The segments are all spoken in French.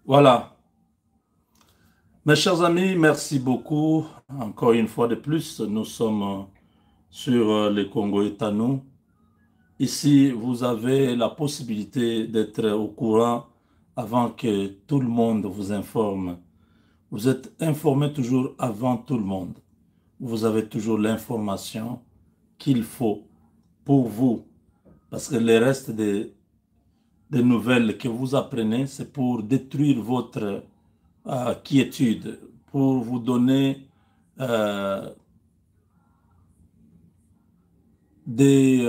Voilà. Mes chers amis, merci beaucoup. Encore une fois de plus, nous sommes sur le Congo est à nous. Ici, vous avez la possibilité d'être au courant avant que tout le monde vous informe. Vous êtes informé toujours avant tout le monde. Vous avez toujours l'information qu'il faut pour vous. Parce que le reste des nouvelles que vous apprenez, c'est pour détruire votre quiétude, pour vous donner euh, des,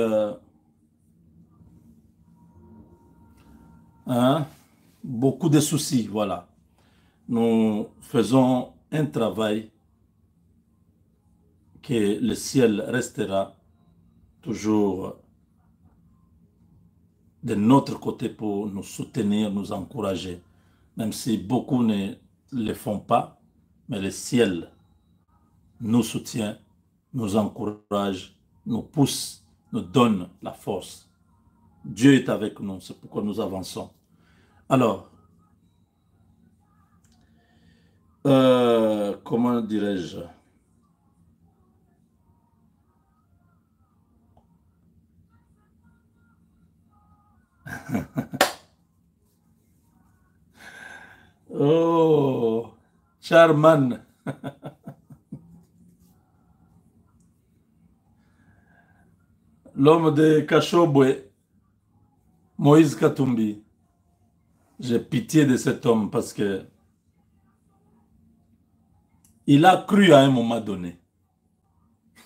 hein, beaucoup de soucis. Voilà. Nous faisons un travail que le ciel restera toujours de notre côté pour nous soutenir, nous encourager. Même si beaucoup ne le font pas, mais le ciel nous soutient, nous encourage, nous pousse, nous donne la force. Dieu est avec nous, c'est pourquoi nous avançons. Alors, comment dirais-je? Oh, Charman, l'homme de Kachobwe, Moïse Katumbi. J'ai pitié de cet homme parce que il a cru à un moment donné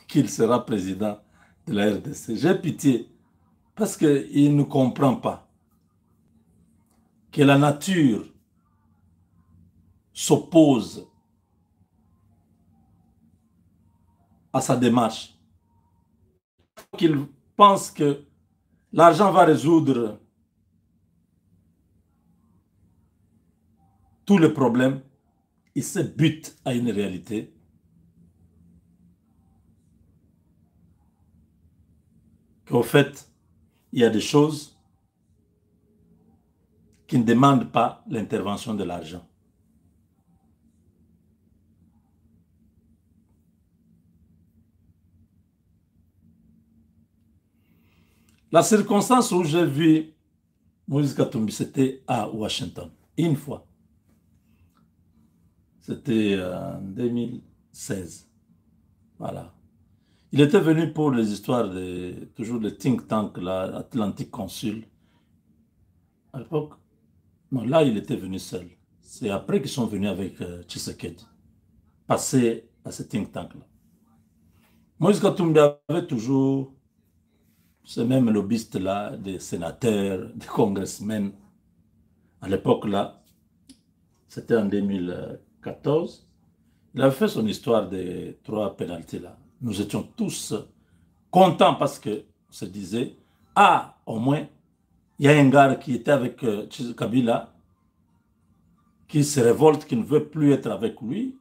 qu'il sera président de la RDC. J'ai pitié parce qu'il ne comprend pas que la nature s'oppose à sa démarche. Qu'il pense que l'argent va résoudre tous les problèmes. Il se bute à une réalité qu'au fait, il y a des choses qui ne demandent pas l'intervention de l'argent. La circonstance où j'ai vu Moïse Katumbi, c'était à Washington, une fois. C'était en 2016. Voilà. Il était venu pour les histoires de toujours le think tank, l'Atlantic Consul. À l'époque, non, là, il était venu seul. C'est après qu'ils sont venus avec Tshisekedi, passer à ce think tank-là. Moïse Katumbi avait toujours ces mêmes lobbyistes-là, des sénateurs, des congressmen. À l'époque-là, c'était en 2014. Il avait fait son histoire des 3 pénaltys-là. Nous étions tous contents parce que se disait, ah, au moins, il y a un gars qui était avec Kabila, qui se révolte, qui ne veut plus être avec lui.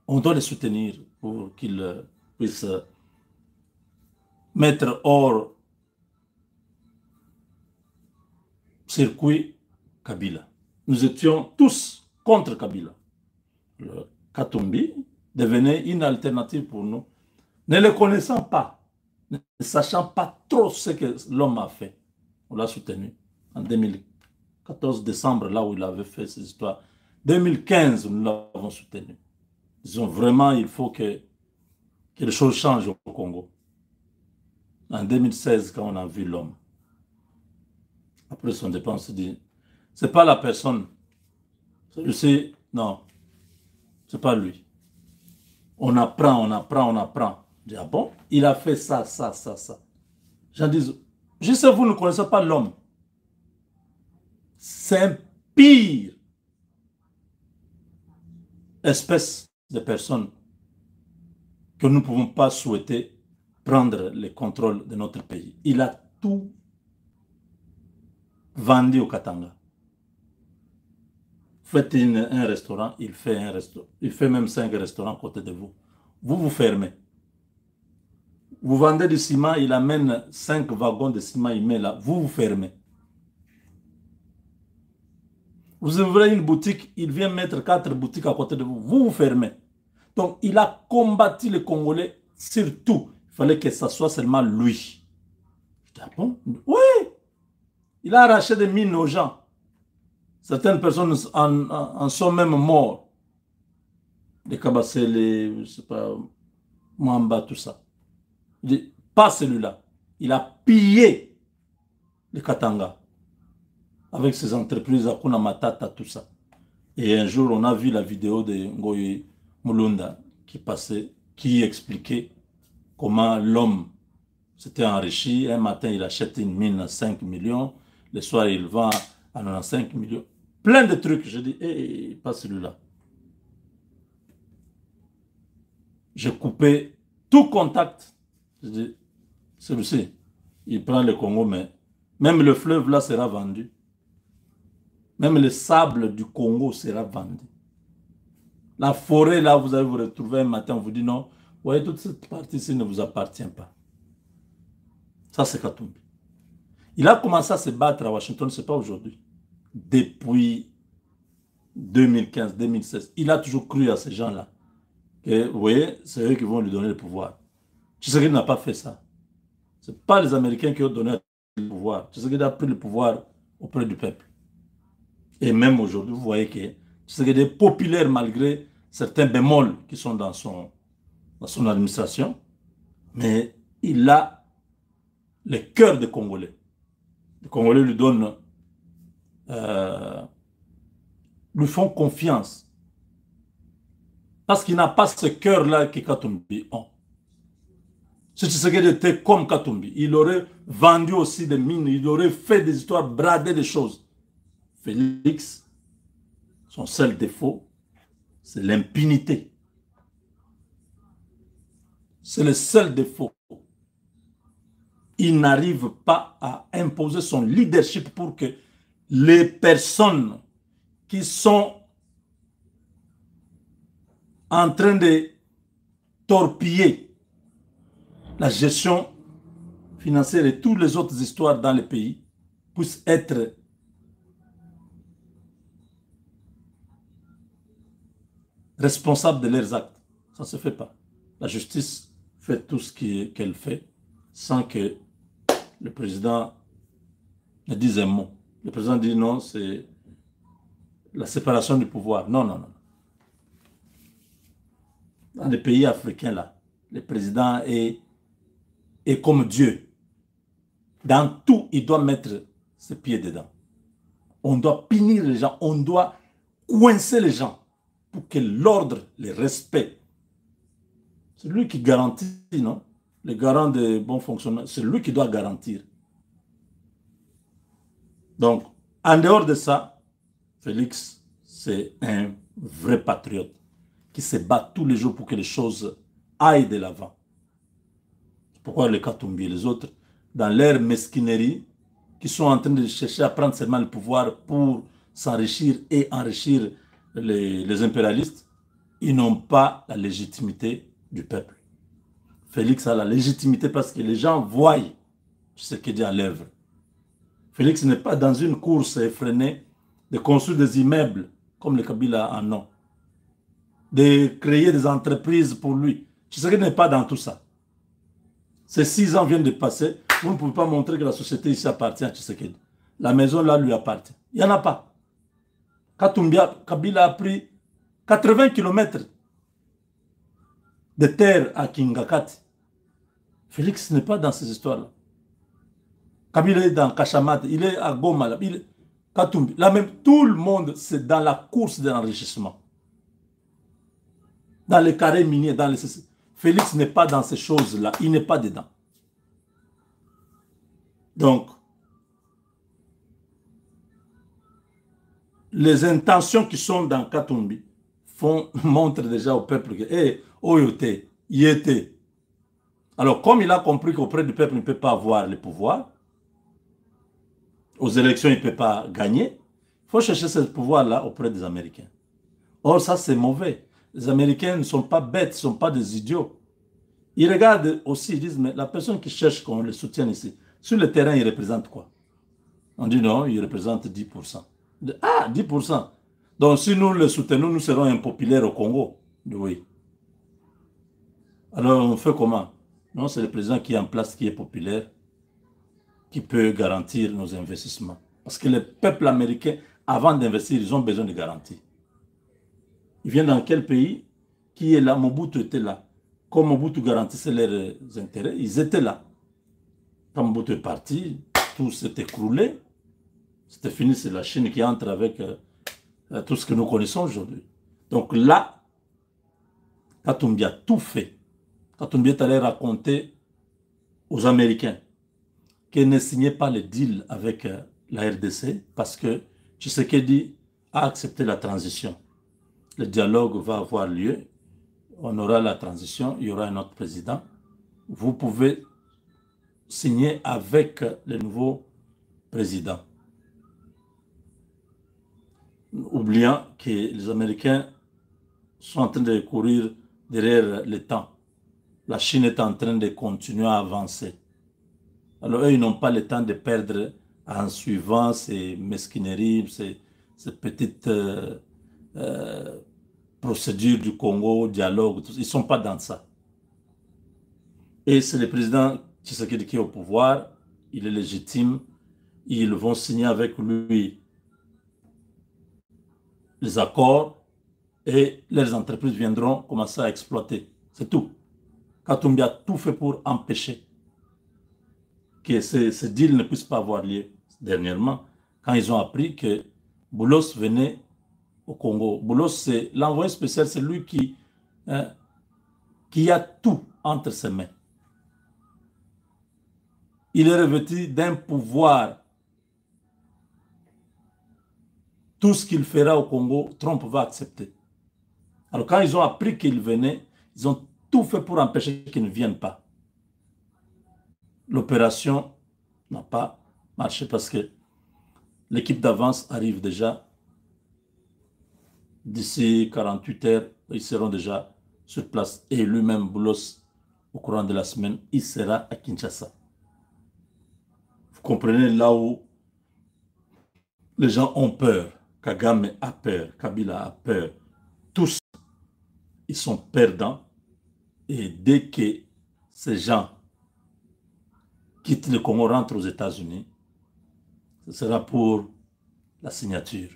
On doit le soutenir pour qu'il puisse mettre hors circuit Kabila. Nous étions tous contre Kabila. Le Katumbi devenait une alternative pour nous, ne le connaissant pas, ne sachant pas trop ce que l'homme a fait. On l'a soutenu en 2014 décembre, là où il avait fait ses histoires. 2015, nous l'avons soutenu. Disons vraiment, il faut que les choses changent au Congo. En 2016, quand on a vu l'homme, après son départ, on se dit, c'est pas la personne. Je sais, non, c'est pas lui. On apprend, on apprend, on apprend. Je dis, ah bon, il a fait ça, ça, ça, ça. J'en dis, je sais, vous ne connaissez pas l'homme. C'est un pire espèce de personne que nous ne pouvons pas souhaiter prendre le contrôle de notre pays. Il a tout vendu au Katanga. Faites un restaurant, il fait un restaurant. Il fait même 5 restaurants à côté de vous. Vous vous fermez. Vous vendez du ciment, il amène 5 wagons de ciment, il met là. Vous vous fermez. Vous ouvrez une boutique, il vient mettre 4 boutiques à côté de vous. Vous vous fermez. Donc, il a combattu les Congolais surtout. Il fallait que ça soit seulement lui. Je dis, ah bon? Oui! Il a arraché des mines aux gens. Certaines personnes en sont même morts. Les Kabassé, les, je sais pas, Mwamba, tout ça. Je dis, pas celui-là. Il a pillé les Katanga avec ses entreprises, Akuna Matata, tout ça. Et un jour, on a vu la vidéo de Ngoyi Mulunda qui passait, qui expliquait comment l'homme s'était enrichi. Un matin, il achète une mine à 5 millions. Le soir, il vend à 95 millions. Plein de trucs. Je dis, hey, pas celui-là. J'ai coupé tout contact. Je dis, celui-ci, il prend le Congo, mais même le fleuve là sera vendu. Même le sable du Congo sera vendu. La forêt là, vous allez vous retrouver un matin, on vous dit non, vous voyez, toute cette partie-ci ne vous appartient pas. Ça, c'est Katumbi. Il a commencé à se battre à Washington, ce n'est pas aujourd'hui. Depuis 2015, 2016. Il a toujours cru à ces gens-là. Vous voyez, c'est eux qui vont lui donner le pouvoir. Tshisekedi n'a pas fait ça. Ce n'est pas les Américains qui ont donné le pouvoir. Tshisekedi a pris le pouvoir auprès du peuple. Et même aujourd'hui, vous voyez que Tshisekedi est populaire malgré certains bémols qui sont dans son administration. Mais il a le cœur des Congolais. Les Congolais lui donnent, lui font confiance. Parce qu'il n'a pas ce cœur-là que Katumbi a. Si Tshisekedi était comme Katumbi, il aurait vendu aussi des mines, il aurait fait des histoires, bradé des choses. Félix, son seul défaut, c'est l'impunité. C'est le seul défaut. Il n'arrive pas à imposer son leadership pour que les personnes qui sont en train de torpiller la gestion financière et toutes les autres histoires dans le pays puissent être responsables de leurs actes. Ça ne se fait pas. La justice fait tout ce qu'elle fait sans que le président ne dise un mot. Le président dit non, c'est la séparation du pouvoir. Non, non, non. Dans les pays africains, là, le président est comme Dieu. Dans tout, il doit mettre ses pieds dedans. On doit punir les gens, on doit coincer les gens pour que l'ordre, le respect, c'est lui qui garantit, non? Le garant de bon fonctionnement, c'est lui qui doit garantir. Donc, en dehors de ça, Félix, c'est un vrai patriote qui se bat tous les jours pour que les choses aillent de l'avant. Pourquoi les Katumbi et les autres, dans leur mesquinerie, qui sont en train de chercher à prendre seulement le pouvoir pour s'enrichir et enrichir les impérialistes, ils n'ont pas la légitimité du peuple. Félix a la légitimité parce que les gens voient ce qu'il dit à l'œuvre. Félix n'est pas dans une course effrénée de construire des immeubles comme le Kabila en a, de créer des entreprises pour lui. Tshisekedi n'est pas dans tout ça. Ces 6 ans viennent de passer. Vous ne pouvez pas montrer que la société ici appartient à Tshisekedi. La maison là lui appartient. Il n'y en a pas. Kabila a pris 80 km de terre à Kingakati. Félix n'est pas dans ces histoires-là. Kabila est dans Kachamat, il est à Goma, Katumbi. Là même, tout le monde, c'est dans la course de l'enrichissement. Dans les carrés miniers, dans les... Félix n'est pas dans ces choses-là, il n'est pas dedans. Donc, les intentions qui sont dans Katumbi montrent déjà au peuple que, hé, Oyote, y était. Alors, comme il a compris qu'auprès du peuple, il ne peut pas avoir le pouvoir, aux élections, il ne peut pas gagner, il faut chercher ce pouvoir-là auprès des Américains. Or, ça, c'est mauvais. Les Américains ne sont pas bêtes, ne sont pas des idiots. Ils regardent aussi, ils disent, mais la personne qui cherche qu'on le soutienne ici, sur le terrain, il représente quoi? On dit non, il représente 10%. Ah, 10%. Donc si nous le soutenons, nous serons impopulaires au Congo. Oui. Alors on fait comment? Non, c'est le président qui est en place, qui est populaire, qui peut garantir nos investissements. Parce que le peuple américain, avant d'investir, ils ont besoin de garanties. Ils viennent dans quel pays? Qui est là? Mobutu était là. Comme Mobutu garantissait leurs intérêts, ils étaient là. Quand Mobutu est parti, tout s'est écroulé. C'était fini, c'est la Chine qui entre avec tout ce que nous connaissons aujourd'hui. Donc là, Katumbi a tout fait. Katumbi est allé raconter aux Américains qu'ils ne signaient pas le deal avec la RDC parce que Tshisekedi a accepté la transition. Le dialogue va avoir lieu. On aura la transition, il y aura un autre président. Vous pouvez signer avec le nouveau président. Oubliant que les Américains sont en train de courir derrière le temps. La Chine est en train de continuer à avancer. Alors eux, ils n'ont pas le temps de perdre en suivant ces mesquineries, ces petites procédures du Congo, dialogue, tout ça. Ils ne sont pas dans ça. Et c'est le président Tshisekedi qui est au pouvoir, il est légitime, ils vont signer avec lui les accords et leurs entreprises viendront commencer à exploiter. C'est tout. Katumbi a tout fait pour empêcher que ce deal ne puisse pas avoir lieu. Dernièrement, quand ils ont appris que Boulos venait au Congo. Boulos, c'est l'envoyé spécial, c'est lui qui a tout entre ses mains. Il est revêtu d'un pouvoir. Tout ce qu'il fera au Congo, Trump va accepter. Alors quand ils ont appris qu'il venait, ils ont tout fait pour empêcher qu'il ne vienne pas. L'opération n'a pas marché parce que l'équipe d'avance arrive déjà. D'ici 48 heures, ils seront déjà sur place. Et lui-même, Boulos, au courant de la semaine, il sera à Kinshasa. Vous comprenez là où les gens ont peur. Kagame a peur, Kabila a peur. Tous, ils sont perdants. Et dès que ces gens quittent le Congo, rentrent aux États-Unis, ce sera pour la signature.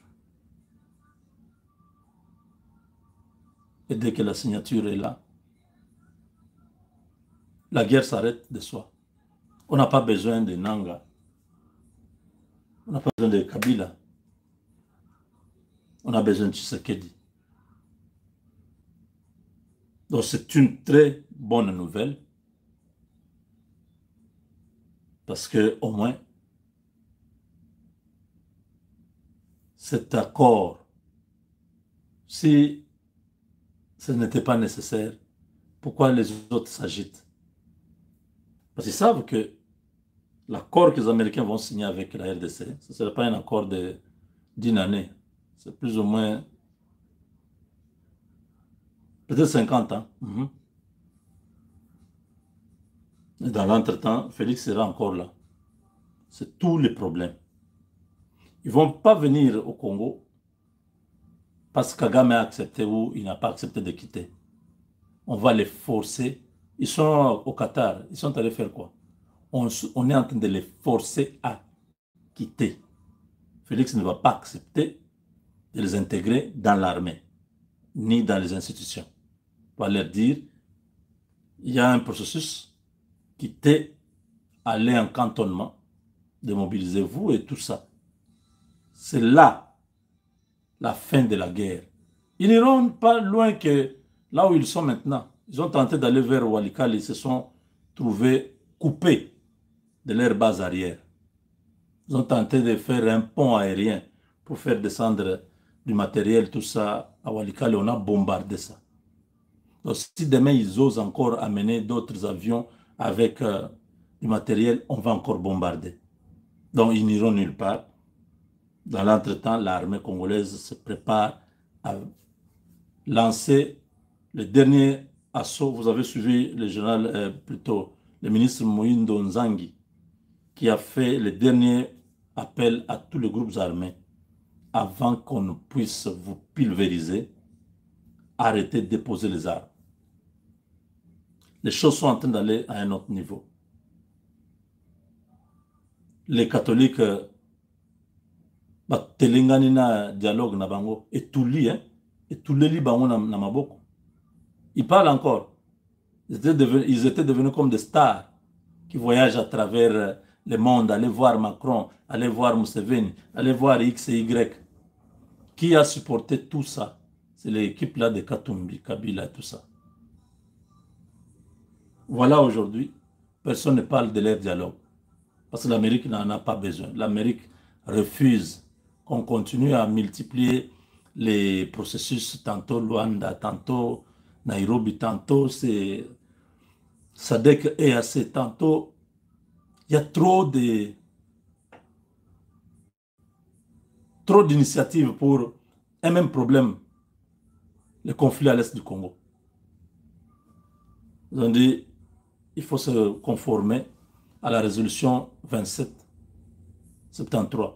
Et dès que la signature est là, la guerre s'arrête de soi. On n'a pas besoin de Nanga. On n'a pas besoin de Kabila. On a besoin de Tshisekedi. Donc c'est une très bonne nouvelle. Parce que au moins, cet accord, si ce n'était pas nécessaire, pourquoi les autres s'agitent? Parce qu'ils savent que l'accord que les Américains vont signer avec la RDC, ce ne sera pas un accord d'une année. C'est plus ou moins peut-être 50 ans. Et dans l'entretemps, Félix sera encore là. C'est tous les problèmes. Ils ne vont pas venir au Congo parce que Kagame a accepté ou il n'a pas accepté de quitter. On va les forcer. Ils sont au Qatar. Ils sont allés faire quoi? On est en train de les forcer à quitter. Félix ne va pas accepter de les intégrer dans l'armée, ni dans les institutions. On va leur dire, il y a un processus, quittez, allez en cantonnement, démobilisez-vous et tout ça. C'est là la fin de la guerre. Ils n'iront pas loin que là où ils sont maintenant. Ils ont tenté d'aller vers Walikale, ils se sont trouvés coupés de leur base arrière. Ils ont tenté de faire un pont aérien pour faire descendre du matériel, tout ça, à Walikale. On a bombardé ça. Donc, si demain ils osent encore amener d'autres avions avec du matériel, on va encore bombarder. Donc, ils n'iront nulle part. Dans l'entretemps, l'armée congolaise se prépare à lancer le dernier assaut. Vous avez suivi le général, plutôt le ministre Moïndo Nzangi, qui a fait le dernier appel à tous les groupes armés avant qu'on ne puisse vous pulvériser, arrêtez de déposer les armes. Les choses sont en train d'aller à un autre niveau. Les catholiques, telengani na dialogue na bango, et tout li, hein, et tout les li bango na maboko. Ils parlent encore. Ils étaient devenus comme des stars qui voyagent à travers le monde, aller voir Macron, aller voir Museveni, aller voir X et Y. Qui a supporté tout ça? C'est l'équipe là de Katumbi, Kabila et tout ça. Voilà aujourd'hui, personne ne parle de leur dialogue. Parce que l'Amérique n'en a pas besoin. L'Amérique refuse qu'on continue à multiplier les processus, tantôt Luanda, tantôt Nairobi, tantôt c'est SADC et EAC, tantôt il y a trop d'initiatives pour un même problème, le conflit à l'est du Congo. Ils ont dit il faut se conformer à la résolution 2773.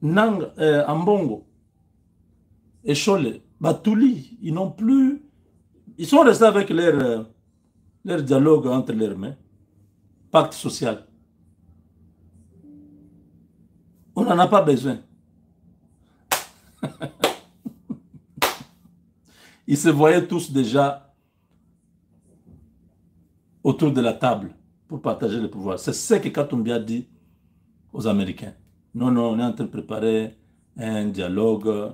Nang, Ambongo et Chole, Batouli, ils n'ont plus... Ils sont restés avec leur dialogue entre leurs mains. Pacte social. On n'en a pas besoin. Ils se voyaient tous déjà autour de la table pour partager le pouvoir. C'est ce que Katumbi a dit aux Américains. Non, non, on est en train de préparer un dialogue.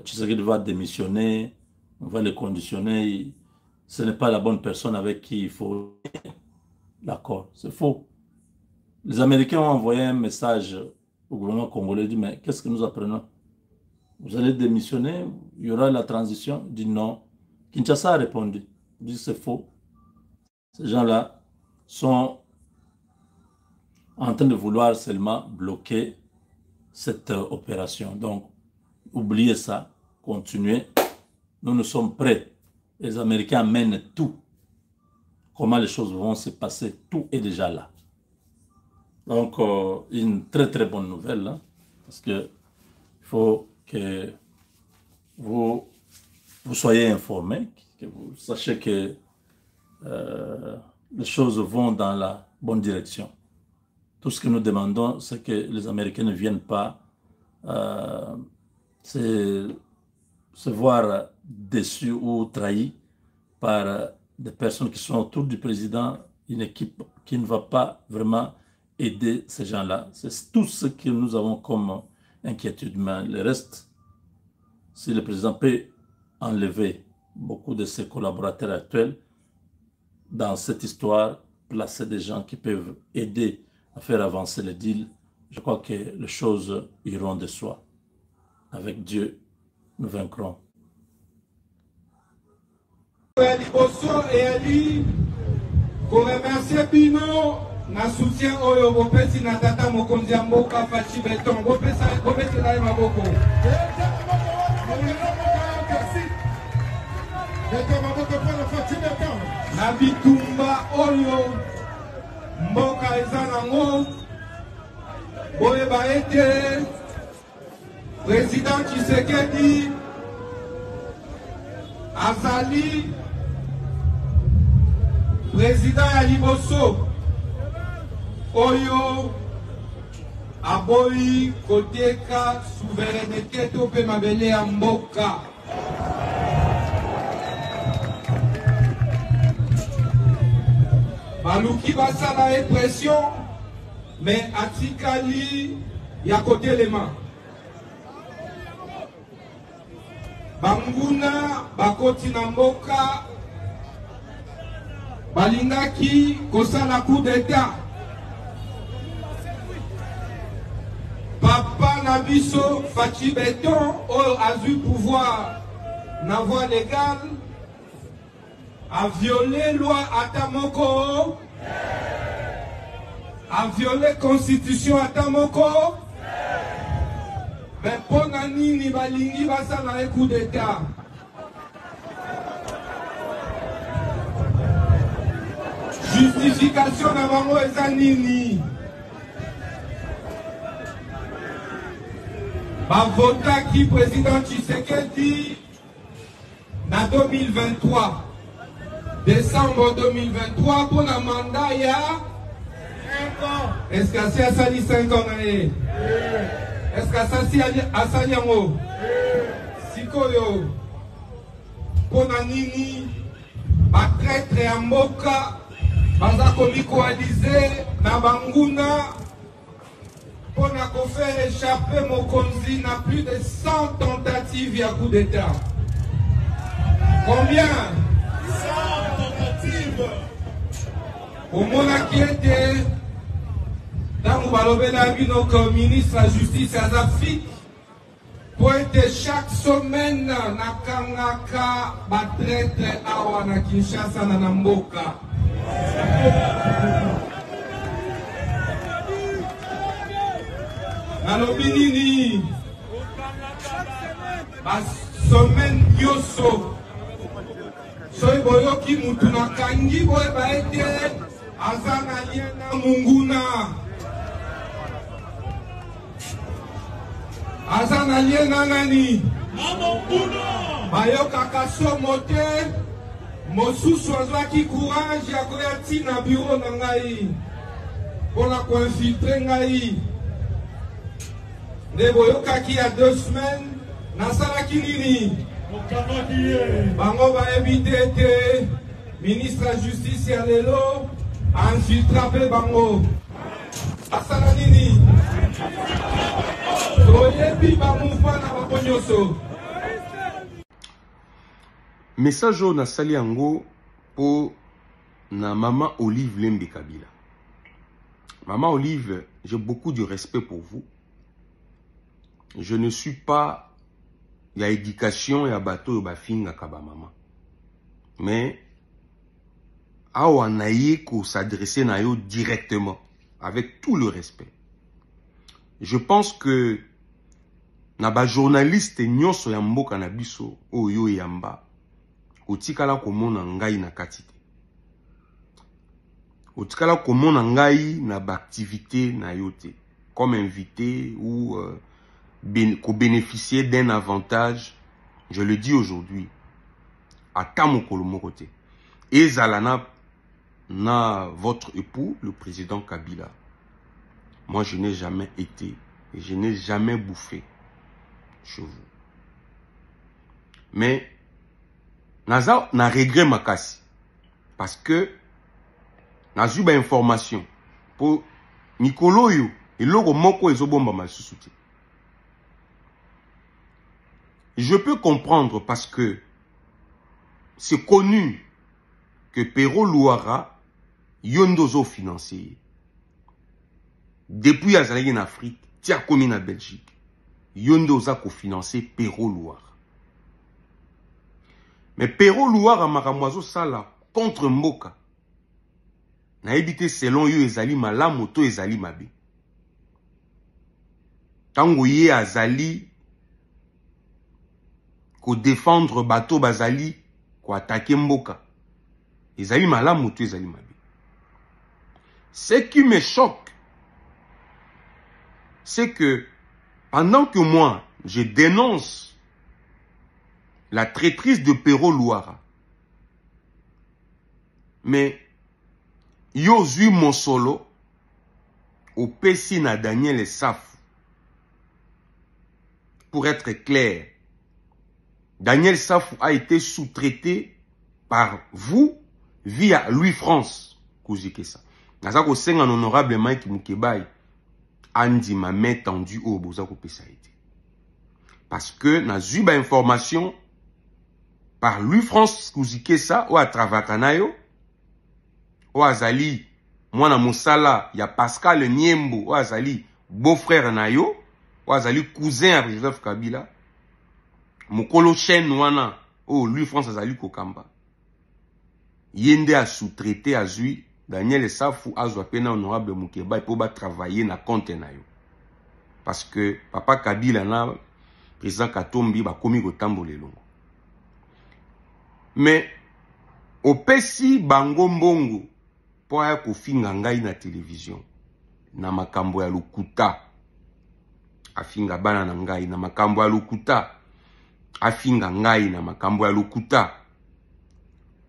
Tshisekedi va démissionner. On va le conditionner. Ce n'est pas la bonne personne avec qui il faut... D'accord, c'est faux. Les Américains ont envoyé un message au gouvernement congolais. Ils disent, mais qu'est-ce que nous apprenons? Vous allez démissionner, il y aura la transition. Il dit non. Kinshasa a répondu. Il dit c'est faux. Ces gens-là sont en train de vouloir seulement bloquer cette opération. Donc, oubliez ça, continuez. Nous sommes prêts. Les Américains mènent tout. Comment les choses vont se passer, tout est déjà là. Donc, une très très bonne nouvelle, hein, parce que il faut que vous soyez informés, que vous sachiez que les choses vont dans la bonne direction. Tout ce que nous demandons, c'est que les Américains ne viennent pas se voir déçus ou trahis par des personnes qui sont autour du président, une équipe qui ne va pas vraiment aider ces gens-là. C'est tout ce que nous avons comme inquiétude. Mais le reste, si le président peut enlever beaucoup de ses collaborateurs actuels dans cette histoire, placer des gens qui peuvent aider à faire avancer le deal, je crois que les choses iront de soi. Avec Dieu, nous vaincrons. Pour remercier Bino, na soutien oyo bopesi na tata mokonzi ya mboka Fachi Beton. Bopesi na ye maboko. Na bitumba oyo mboka eza nango, boyeba ete président Tshisekedi azali président ya liboso oyo aboyi koteka souveraineté to pe mabele ya mboka. Baluki basala e pression mais atikali ya kotelema. Banguna bakoti na mboka balingaki kosala coup d'état. Papa na biso Fachi Beton oyo azwi pouvoir na voie légale a violé loi atamoko, a violé constitution atamoko. Mais pona nini balingi basala coup d'état? Justification na bango eza nini? vota qui président Tshisekedi en 2023. Décembre 2023 pour le mandat il y a 5 ans. Est-ce que c'est à 5 ans? Est-ce que c'est à Sanyango? Sikoyo. Pour Nini, ma traître et Mboka, baza komi coalisé na Banguna, pour faire échapper Mokonzi na plus de 100 tentatives à coup d'État. Combien? 100 tentatives. Au monde qui était dans le ministre de la Justice à Zafik, pour être chaque semaine na kangaka batraître awa na Kinshasa na Namboka. Nalobi nini ba semaine yoso soy boyoki mutu na kangi boye baete azana liena munguna azana liena nani bayokaka somo te mosusu azwaki courage ya koya ntina bureau na ngai mpona koinfiltre ngai nde boyokaki ya 2 semaines nasalaki nini bango bayebi te ete ministre ya justice ya lelo infiltra mpe bango asala nini toyebi bamouvement na bango nyonso. Message na sali yango pour na Maman Olive Lembe Kabila. Maman Olive, j'ai beaucoup de respect pour vous. Je ne suis pas il y a éducation et à bateau et bafinga kaba maman. Mais awa naye ko s'adresser na yo directement avec tout le respect. Je pense que na ba journaliste nyonso ya mboka na biso oyo yamba otikala komona ngai na katite. Otikala komona ngai na ba activité na yote comme invité ou bénéficier d'un avantage, je le dis aujourd'hui, à Tamokolo Morote. Et Zalana, na votre époux, le président Kabila. Moi, je n'ai jamais été et je n'ai jamais bouffé chez vous. Mais, naza na regret makasi. Parce que, nazu ba information pour Nikolo yo, et logo moko ezobomba masusuti. Je peux comprendre parce que c'est connu que Pero Luara yondozo financier. Depuis Azali en Afrique, tia comme en Belgique, yondoza ko financer Pero Luara. Mais Pero Luara makamwazo sala contre Mboka. Na ebité selon yo ezali malamu to ezali mabe. Tango ye azali ko défendre bateau bazali ko attaquer Mboka. Ezali malamu to ezali mabe. Ce qui me choque, c'est que pendant que moi je dénonce la traîtrise de Pero Luara, mais yo zui mon solo au Pessi na Daniel Saf. Pour être clair, Daniel Saf a été sous-traité par vous via Louis France. Kouzikesa. Nazako senga honorable Mike Mukebai andi ma main tendue au bozako pesa été. Parce que nazu ba information par Louis France Kouzikesa ou à travers Kanayo ou azali mwana musala ya Pascal Niembo ou azali beau-frère nayo ou azali cousin à Joseph Kabila. Mokolo Chen wana oh lui France azali kokamba yende a sous-traité azui Daniel Safou azwa pena honorable Mukeba pour ba travailler na compte na yo parce que papa Kabila na président Katombi ba komi ko tambola longo. Mais au pesi bango mbongo pour ya kofinga ngai na télévision na makambo ya lokuta afinga bana na ngai na makambo ya lokuta, afinga ngai na makambo ya lokuta,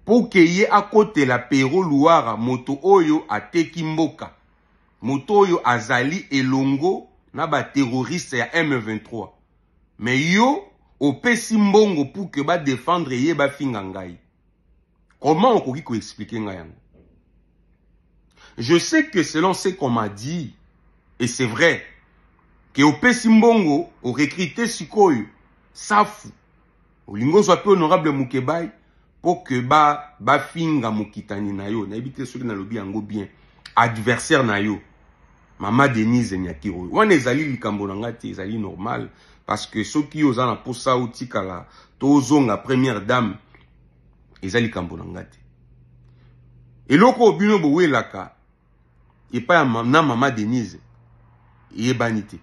po ke ye akotela Pero Luara moto oyo ateki mboka, moto oyo azali elongo na ba terroriste ya M23, mais yo opesi mbongo pour que ba défendre ye ba finga ngai. Comment on peut expliquer ngai yango? Je sais que selon ce qu'on m'a dit, et c'est vrai, que opesi mbongo o recruté sikoyo safu olingo soit peu honorable Mukebai pour que ba finga mukitani na yo na ebite soki na lobi yango bien adversaire na yo Mama Denise Nyakiro wana ezali likambo na ngati ezali normal parce que soki oza na posa utikala tozonga première dame ezali likambo na ngati eloko obino bowelaka epa ya na Mama Denise yebanite.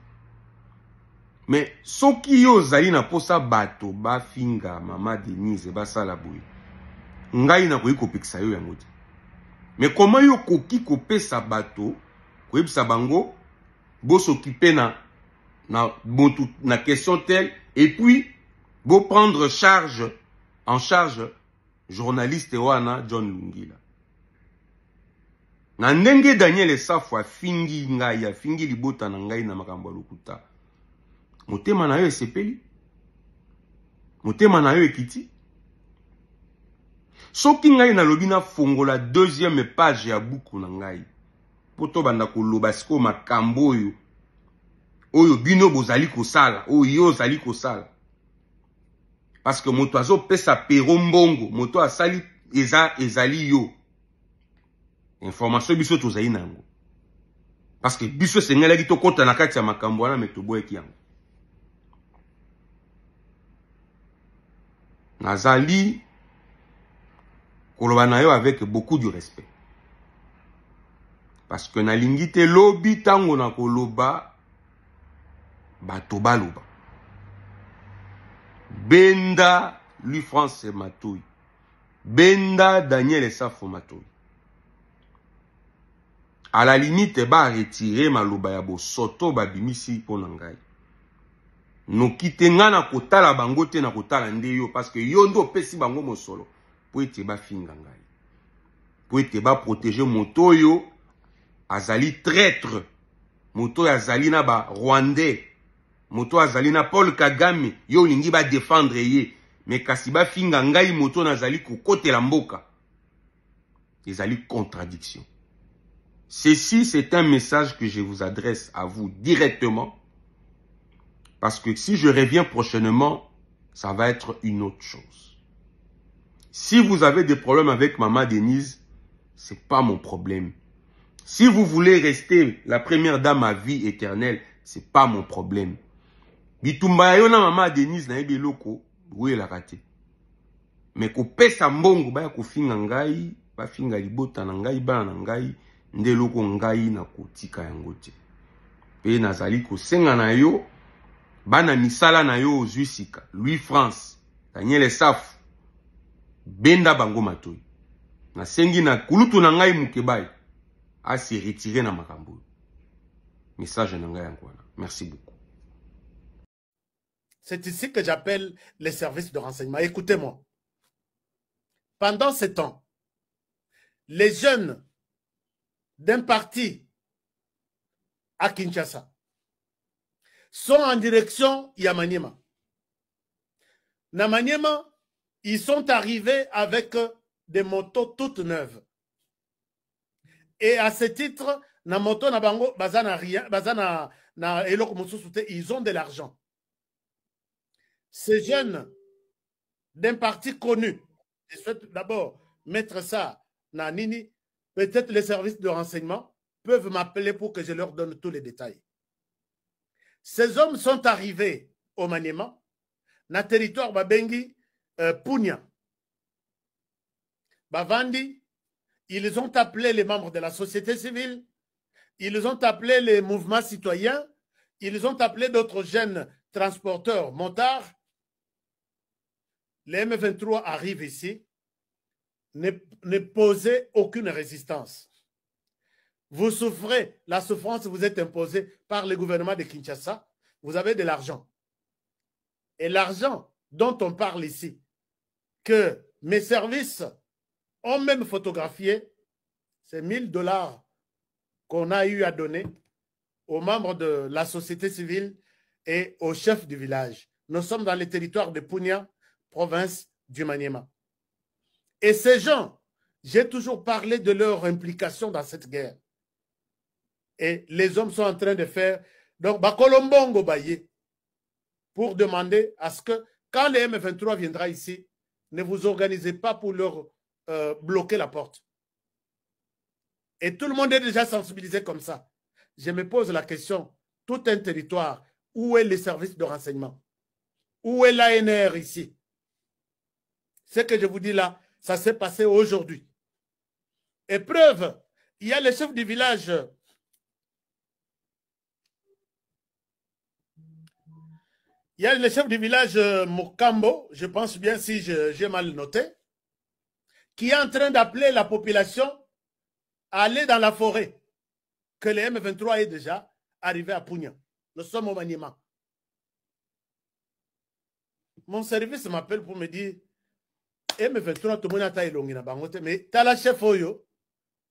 Mais soki yo zali na posa bato ba finga Mama Denise basala boye ngai na koyi kopekisa yo yango te. Mais comment yo koki kopesa bato koyebisa bango bo s'occuper na question telle et puis bo prendre en charge journaliste wana John Lungila na ndenge Daniel Esafo afingi ngai afingi libota na ngai na makambo lokuta motema na yo esepeli motema na yo ekiti soki ngai na lobi na fongola deuxième page ya buku na ngai poto banda koloba siko makambo oyo bino bozali kosala oyo yo zali kosala parce que moto azo pesa Pero mbongo moto asali ezali yo information biso tozali nango parce que biso sengelaki tokota na kati ya makambo wana me toboyeki yango. Nazali koloba na yo avec beaucoup de respect parce que nalingi te lobi tango na koloba bato baloba benda Louis France Matouy benda Daniel Esafo Matouy à la limite ba retirer maloba ya bosoto babimisi po na ngai no kitenga na kotala bango te na kotala nde yo parce que yo ndo pesi bango mosolo po ete ba finga ngai po ete ba protéger moto yo azali traître moto azali na ba Rwandais moto azali na Paul Kagame yo lingi ba défendre ye mais kasi ba finga ngai moto nazali kokotela mboka ezali contradiction. Ceci, c'est un message que je vous adresse à vous directement. Parce que si je reviens prochainement, ça va être une autre chose. Si vous avez des problèmes avec Mama Denise, c'est pas mon problème. Si vous voulez rester la première dame à vie éternelle, c'est pas mon problème. Bitumba yona Mama Denise na ebe loko, oui la raté. Mais ko pesa mbongo ba ko finga ngai, ba finga libota na ngai ba na ngai. Nde loko ngai na kotika yango te pe nazali kosenga na yo bana misala na yo ozwisika Louis France Daniel Esafo benda bango Matouy nasengi na kulutu na ngai Mukebai asi retirer na makambo message na ngai yango wana. Merci beaucoup. C'est ici que j'appelle les services de renseignement. Écoutez-moi, pendant ce temps les jeunes d'un parti à Kinshasa sont en direction à Maniema. Na Maniema, ils sont arrivés avec des motos toutes neuves. Et à ce titre, na moto na bango bazana rien, bazana na eloko mosusu, ils ont de l'argent. Ces jeunes d'un parti connu, je souhaite d'abord mettre ça na nini. Peut-être les services de renseignement peuvent m'appeler pour que je leur donne tous les détails. Ces hommes sont arrivés au Maniema, na territoire Babengi, Punya. Bavandi, ils ont appelé les membres de la société civile, ils ont appelé les mouvements citoyens, ils ont appelé d'autres jeunes transporteurs, motards. Les M23 arrivent ici. Ne posez aucune résistance. Vous souffrez, la souffrance vous est imposée par le gouvernement de Kinshasa. vous avez de l'argent. Et l'argent dont on parle ici, que mes services ont même photographié, c'est 1000 $ qu'on a eu à donner aux membres de la société civile et aux chefs du village. Nous sommes dans les territoires de Punya, province du Maniema. Et ces gens, j'ai toujours parlé de leur implication dans cette guerre. Et les hommes sont en train de faire donc Bakolombongo Baye pour demander à ce que quand les M23 viendra ici, ne vous organisez pas pour leur bloquer la porte. Et tout le monde est déjà sensibilisé comme ça. Je me pose la question, tout un territoire, où est les services de renseignement? Où est l'ANR ici? Ce que je vous dis là, ça s'est passé aujourd'hui. Et preuve, il y a le chef du village. Il y a le chef du village Mokambo, je pense bien si j'ai mal noté, qui est en train d'appeler la population à aller dans la forêt, que le M23 est déjà arrivé à Punya. Nous sommes au Maniema. Mon service m'appelle pour me dire M23, tout le monde a taillé l'ongina bangote, mais Tala chef Oyo,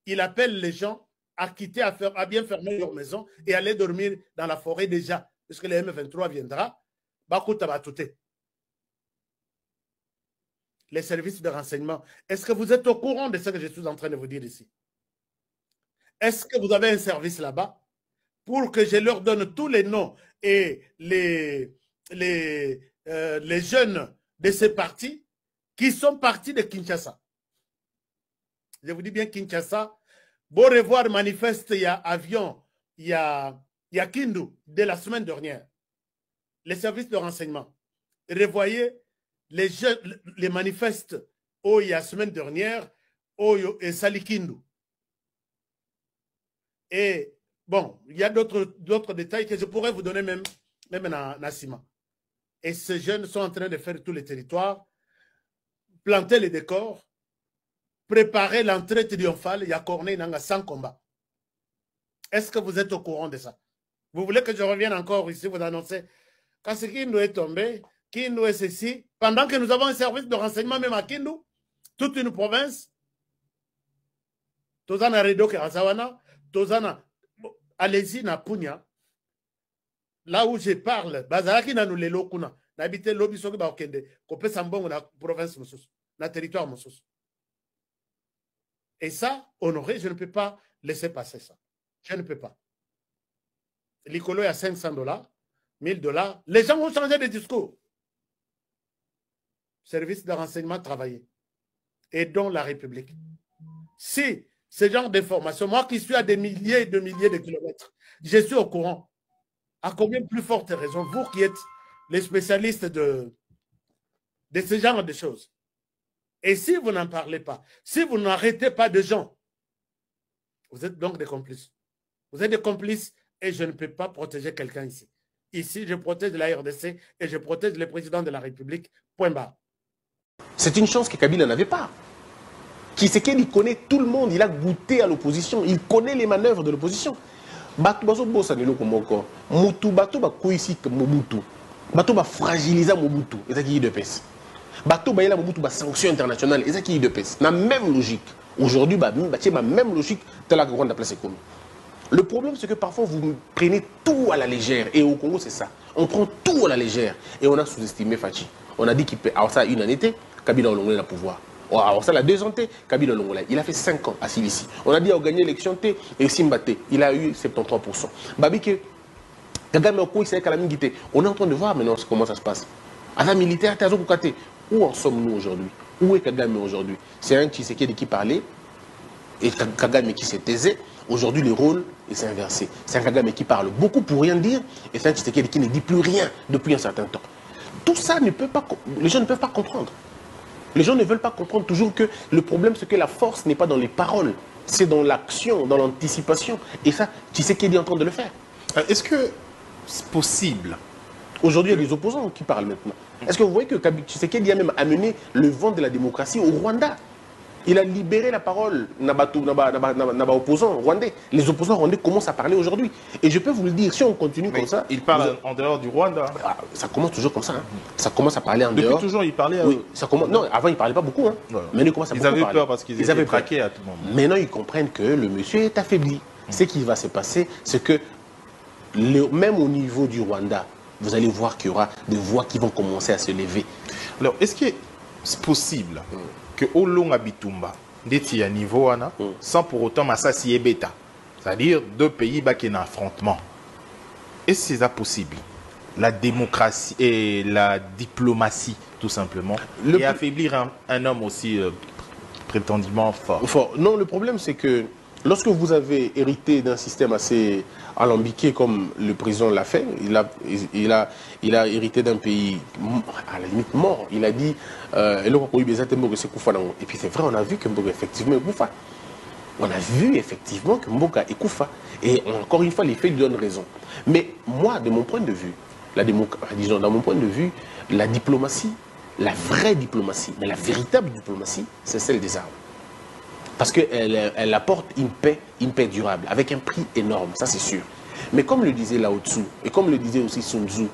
il appelle les gens à quitter, à bien fermer leur maison et aller dormir dans la forêt déjà, parce que le M23 viendra. Les services de renseignement, est-ce que vous êtes au courant de ce que je suis en train de vous dire ici? Est-ce que vous avez un service là-bas pour que je leur donne tous les noms et les jeunes de ces partis qui sont partis de Kinshasa? Je vous dis bien Kinshasa. Beau revoir manifeste, il y a avion, il y a Kindu de la semaine dernière. Les services de renseignement. Revoyez les manifestes il y a la semaine dernière et Salikindu. Et bon, il y a d'autres détails que je pourrais vous donner même dans Nassima. Et ces jeunes sont en train de faire tous les territoires, planter les décors, préparer l'entrée triomphale. Il y a Corneille Nanga sans combat. Est-ce que vous êtes au courant de ça? Vous voulez que je revienne encore ici, vous annoncez quand ce Kindu est tombé, Kindu est ceci, pendant que nous avons un service de renseignement même à Kindu, toute une province, Tozana Redo Kerasawana, Tozana, allez-y na Punya, là où je parle, Bazaraki na nous les lokuna, n'habitez l'obisoki ba okende, kopé sambongo na province mosus, na territoire mosus. Et ça, honoré, je ne peux pas laisser passer ça. Je ne peux pas. L'Icolo est à 500 $, 1000 $. Les gens vont changer de discours. Service de renseignement travaillé. Et dont la République. Si ce genre d'informations, moi qui suis à des milliers et de milliers de kilomètres, je suis au courant. À combien plus forte raison, vous qui êtes les spécialistes de ce genre de choses. Et si vous n'en parlez pas, si vous n'arrêtez pas de gens, vous êtes donc des complices. Vous êtes des complices et je ne peux pas protéger quelqu'un ici. Ici, je protège la RDC et je protège le président de la République. Point barre. C'est une chance que Kabila n'avait pas. Tshisekedi, il connaît tout le monde, il a goûté à l'opposition, il connaît les manœuvres de l'opposition. Bato bazo bossa nelo komoko. Mutu bato ba koisi Mobutu. Bato ba fragiliser Mobutu. Et ça qui est de pèse. Bato ba yela Mobutu ba sanction internationale. Et ça qui est de pèse. La même logique. Aujourd'hui, bah même logique telle que on a placé comme. Le problème, c'est que parfois, vous prenez tout à la légère. Et au Congo, c'est ça. On prend tout à la légère. Et on a sous-estimé Fachi. On a dit qu'il peut avoir ça une année, Kabila Olongolé le pouvoir. Alors ça, la 2 ans, Kabila Olongolé, il a fait 5 ans à Silici. On a dit qu'il a gagné l'élection et Simbate, il a eu 73%. Babike, Kagame Oko, il s'est calamité. On est en train de voir maintenant comment ça se passe. À la militaire, où en sommes-nous aujourd'hui? Où est Kagame aujourd'hui? C'est un Tshisekedi qui parlait et Kagame qui s'est taisé. Aujourd'hui, le rôle est inversé. C'est un Kagame qui parle beaucoup pour rien dire et c'est un Tshisekedi qui ne dit plus rien depuis un certain temps. Tout ça, les gens ne peuvent pas comprendre. Les gens ne veulent pas comprendre toujours que le problème, c'est que la force n'est pas dans les paroles, c'est dans l'action, dans l'anticipation. Et ça, Tshisekedi est en train de le faire. Est-ce que c'est possible? Aujourd'hui, il y a des opposants qui parlent maintenant. Est-ce que vous voyez que Tshisekedi a même amené le vent de la démocratie au Rwanda? Il a libéré la parole naba opposants rwandais. Les opposants rwandais commencent à parler aujourd'hui. Et je peux vous le dire, si on continue comme ça... Il parle en dehors du Rwanda. Ça commence toujours comme ça. Hein. Ça commence à parler en dehors. Depuis toujours, il parlait... Oui, ça commence... Non, avant, il ne parlait pas beaucoup. Hein. Ouais. Maintenant, il commence à beaucoup parler. Ils avaient peur parce qu'ils étaient traqués à tout moment. Maintenant, ils comprennent que le monsieur est affaibli. Ce qui va se passer, c'est que même au niveau du Rwanda, vous allez voir qu'il y aura des voix qui vont commencer à se lever. Alors, est-ce que c'est possible que au long Bitumba, d'être à niveau sans pour autant Massassi et Beta, c'est-à-dire deux pays qui ont un affrontement, est-ce que c'est possible? La démocratie et la diplomatie, tout simplement, et affaiblir un homme aussi prétendument fort. Non, le problème, c'est que lorsque vous avez hérité d'un système assez alambiqué comme le président l'a fait, il a hérité d'un pays à la limite mort. Il a dit, et puis c'est vrai, on a vu que Mboka effectivement est Koufa. On a vu effectivement que Mboka est Koufa. Et encore une fois, les faits lui donnent raison. Mais moi, de mon point de vue, disons, dans mon point de vue, la diplomatie, la vraie diplomatie, mais la véritable diplomatie, c'est celle des armes. Parce qu'elle apporte une paix durable, avec un prix énorme, ça c'est sûr. Mais comme le disait Lao Tzu, et comme le disait aussi Sun Tzu,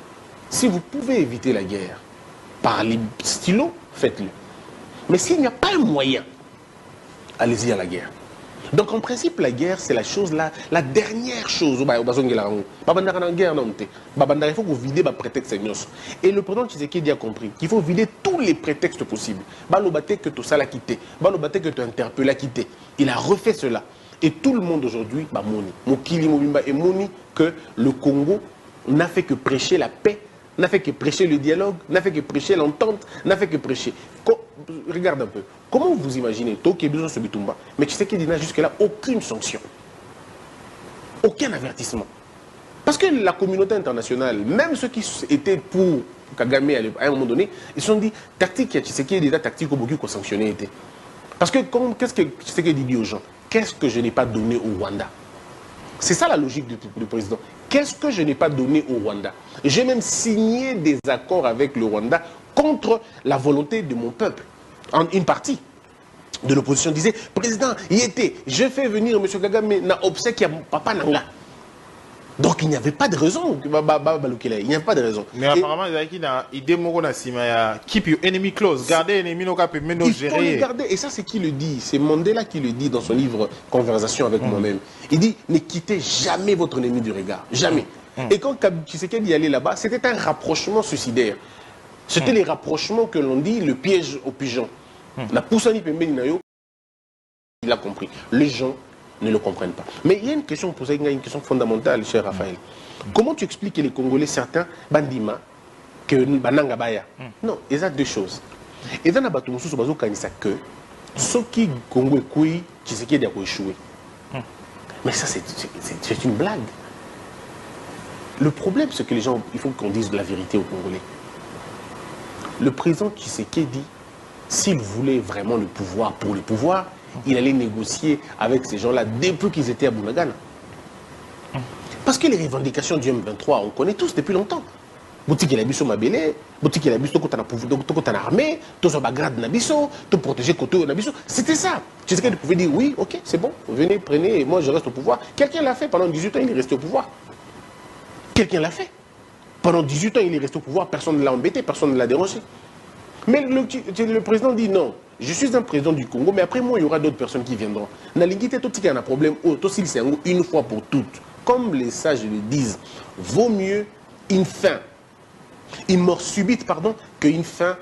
si vous pouvez éviter la guerre par les stylos, faites-le. Mais s'il n'y a pas un moyen, allez-y à la guerre. Donc en principe, la guerre, c'est la chose, la dernière chose. Il faut que vous videz les prétextes. Et le président Tshisekedi a compris qu'il faut vider tous les prétextes possibles. Que tu as quitté, que tu as interpellé quitté. Il a refait cela. Et tout le monde aujourd'hui, Mokili Mobimba et Moni, que le Congo n'a fait que prêcher la paix, n'a fait que prêcher le dialogue, n'a fait que prêcher l'entente, n'a fait que prêcher. Regarde un peu. Comment vous imaginez, mais Tshisekedi n'a jusque-là aucune sanction. Aucun avertissement. Parce que la communauté internationale, même ceux qui étaient pour Kagame à un moment donné, ils se sont dit, tactique Tshisekedi est la tactique au Boku qu'on sanctionnait. Parce que qu'est-ce que Tshisekedi dit aux gens? Qu'est-ce que je n'ai pas donné au Rwanda? C'est ça la logique du président. Qu'est-ce que je n'ai pas donné au Rwanda? J'ai même signé des accords avec le Rwanda contre la volonté de mon peuple. Une partie de l'opposition disait, président, je fais venir M. Kagame na obsèque papa Nanga. Donc il n'y avait pas de raison. Il n'y avait pas de raison. Mais apparemment, il keep your enemy close. Gardez l'ennemi, il faut le garder. Et ça, c'est qui le dit? C'est Mandela qui le dit dans son livre Conversation avec moi-même. Il dit, ne quittez jamais votre ennemi du regard. Jamais. Et quand Tshisekedi allait là-bas, c'était un rapprochement suicidaire. C'était les rapprochements que l'on dit, le piège aux pigeons. La poussani pembeni nayo, il a compris. Les gens ne le comprennent pas. Mais il y a une question fondamentale, cher Raphaël. Comment tu expliques que les Congolais, certains, bandima, que bananga baya? Non, il y a deux choses. Et dans la bataille, que ceux qui Congo et Tshisekedi a échoué. Mais ça, c'est une blague. Le problème, c'est que les gens, il faut qu'on dise la vérité aux Congolais. Le président Tshisekedi, s'il voulait vraiment le pouvoir pour le pouvoir, il allait négocier avec ces gens-là depuis qu'ils étaient à Bunagana. Parce que les revendications du M23, on connaît tous depuis longtemps. Boutique il a biso mabele, boutique il a biso kota na armée, tout ça grade na biso, tout protéger côté na biso. C'était ça. Tshisekedi pouvait dire oui, ok, c'est bon, venez, prenez, et moi je reste au pouvoir. Quelqu'un l'a fait pendant 18 ans, il est resté au pouvoir. Quelqu'un l'a fait. Pendant 18 ans, il est resté au pouvoir, personne ne l'a embêté, personne ne l'a dérangé. Mais le président dit non, je suis un président du Congo, mais après moi, il y aura d'autres personnes qui viendront. Nalingite, tout qui a un problème, c'est une fois pour toutes. Comme les sages le disent, vaut mieux une fin, une mort subite, pardon, qu'une fin.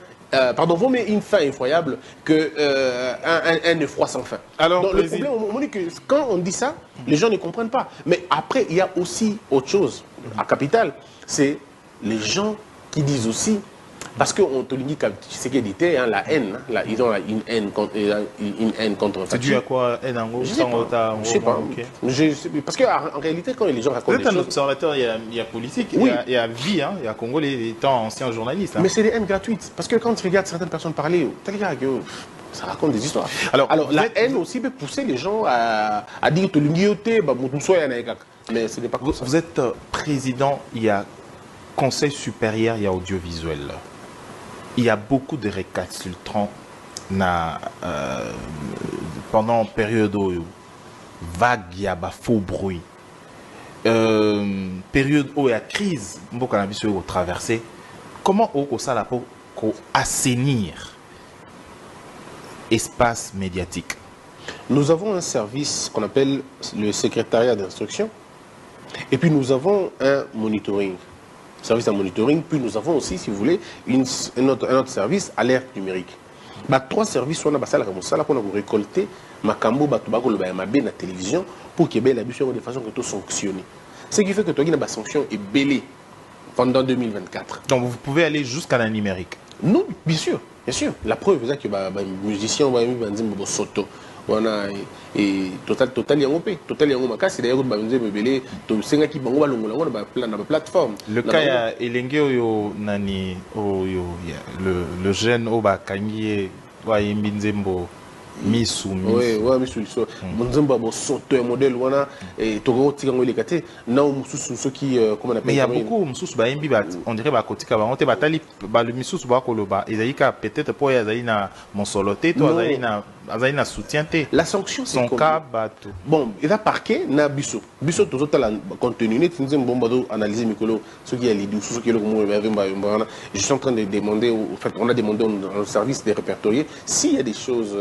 Vaut mieux une fin effroyable qu'un effroi sans fin. Alors, donc, le problème, on dit que quand on dit ça, les gens ne comprennent pas. Mais après, il y a aussi autre chose à Capitale, c'est les gens qui disent aussi, parce qu'on te dit que ce qu'il était, la haine, ils ont une haine contre. C'est dû à quoi, haine en gros? Je sais pas. Parce qu'en réalité, quand les gens racontent des choses... Vous êtes un observateur, il y a politique, oui. Il y a vie, il y a Congo, les étant anciens journalistes. Mais c'est des haines gratuites. Parce que quand tu regardes certaines personnes parler, ça raconte des histoires. Alors la haine aussi peut pousser les gens à dire que mais ce n'est pas comme ça. Vous êtes président, il y a Conseil supérieur, il y a audiovisuel. Il y a beaucoup de récalcitrants pendant période où vague ya ba faux bruit période où il y a crise mboka na biso ko traverser comment au ça là pour assainir espace médiatique. Nous avons un service qu'on appelle le secrétariat d'instruction et puis nous avons un monitoring, service de monitoring, puis nous avons aussi, si vous voulez, un autre service, alerte numérique. Bah, 3 services, on a pour récolter makambo batubako le bayamabe na télévision pour qu'il y ait la de façon que tout sanctionne. Ce qui fait que tu as une sanction est belée pendant 2024. Donc vous pouvez aller jusqu'à la numérique. Non, bien sûr, bien sûr. La preuve c'est que les musiciens vont dire soto. On a total yango makasi d'ailleurs ba nze bebele to senga ki bango balongola ngona ba plan na plateforme. Le cas ya elenge oyo nani oyo le jeune oba kangie wa yimbinzembo misu. Oui, misu so nzemba bo soto un modèle wana et to tika ngo lekate na mususu so qui comment on appelle. Mais il y a beaucoup mususu ba yimbi ba on dirait ba kotika ba on te batali ba le mususu ba koloba ezalika peut-être pour yazali na monsoloté to azali na soutien te. La sanction c'est son cas bato. Bon, il a parqué na biso tout la contenu net nzembo mbado analyser mikolo ce qui est l'idée ce qui est le mot je suis en train de demander au fait on a demandé au service des répertoriés s'il y a des choses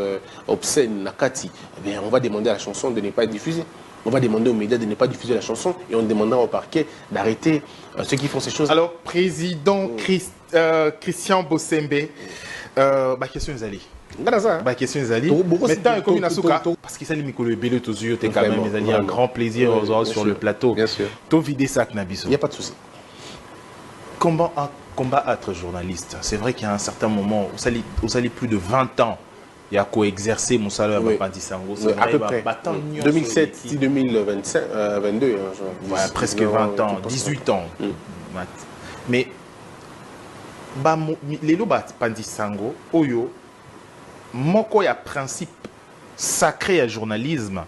obscènes nakati, eh bien on va demander à la chanson de ne pas être diffusée. On va demander aux médias de ne pas diffuser la chanson et on demandera au parquet d'arrêter ceux qui font ces choses. Alors, président Christian Bossembe, ma question est allée. Ma question est allée. Maintenant, comme parce qu'il s'allie Mikolo Bello Tozuyo, t'es quand même un grand plaisir sur le plateau. Bien sûr. T'as vidé ça, Knabiso. Il n'y a pas de souci. Combat être journaliste. C'est vrai qu'il y a un certain moment, vous allez plus de 20 ans. Il y a coexercé mon salaire à Pandisango. À peu près. 2007, 2022. Voilà, presque 20 ans, 18 ans. Mais, les lots Pandisango, Oyo, moko ya principe sacré à journalisme.